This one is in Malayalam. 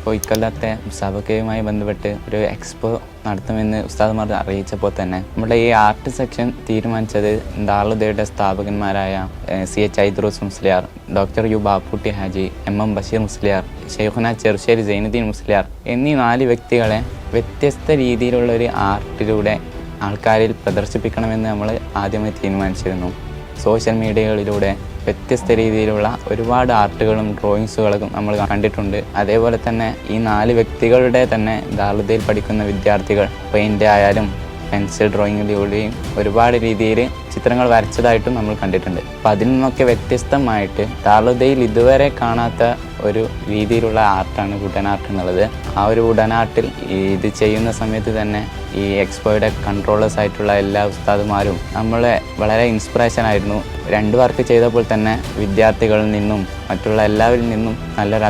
അപ്പോൾ ഇക്കൊല്ലത്തെ മുസാബക്കയുമായി ബന്ധപ്പെട്ട് ഒരു എക്സ്പോ നടത്തുമെന്ന് ഉസ്താദ്മാർ അറിയിച്ചപ്പോൾ തന്നെ നമ്മുടെ ഈ ആർട്ട് സെക്ഷൻ തീരുമാനിച്ചത് ദാറുൽ സ്ഥാപകന്മാരായ CH Aidroos Musliyar, doctor U Bapputty Haji, MM Basheer Musliyar, Shaikhuna Cherussery Zainuddin Musliyar എന്നീ 4 വ്യക്തികളെ വ്യത്യസ്ത രീതിയിലുള്ള ഒരു ആർട്ടിലൂടെ ആൾക്കാരിൽ പ്രദർശിപ്പിക്കണമെന്ന് നമ്മൾ ആദ്യമായി തീരുമാനിച്ചിരുന്നു. സോഷ്യൽ മീഡിയകളിലൂടെ വ്യത്യസ്ത രീതിയിലുള്ള ഒരുപാട് ആർട്ടുകളും ഡ്രോയിങ്സുകളും നമ്മൾ കണ്ടിട്ടുണ്ട്. അതേപോലെ തന്നെ ഈ 4 വ്യക്തികളുടെ തന്നെ ദാറുൽ പഠിക്കുന്ന വിദ്യാർത്ഥികൾ പെയിൻ്റ് ആയാലും പെൻസിൽ ഡ്രോയിങ്ങിലൂടെയും ഒരുപാട് രീതിയിൽ ചിത്രങ്ങൾ വരച്ചതായിട്ടും നമ്മൾ കണ്ടിട്ടുണ്ട്. അപ്പം അതിൽ നിന്നൊക്കെ വ്യത്യസ്തമായിട്ട് ദാറുൽ ഇതുവരെ കാണാത്ത ഒരു രീതിയിലുള്ള ആർട്ടാണ് വുഡൻ ആർട്ട് എന്നുള്ളത്. ആ ഒരു വുഡൻ ആർട്ടിൽ ഇത് ചെയ്യുന്ന സമയത്ത് തന്നെ ഈ എക്സ്പോയുടെ കൺട്രോളേഴ്സ് ആയിട്ടുള്ള എല്ലാ ഉസ്താദുമാരും നമ്മളെ വളരെ ഇൻസ്പിറേഷൻ ആയിരുന്നു. 2 വർക്ക് ചെയ്തപ്പോൾ തന്നെ വിദ്യാർത്ഥികളിൽ നിന്നും മറ്റുള്ള എല്ലാവരിൽ നിന്നും നല്ലൊരു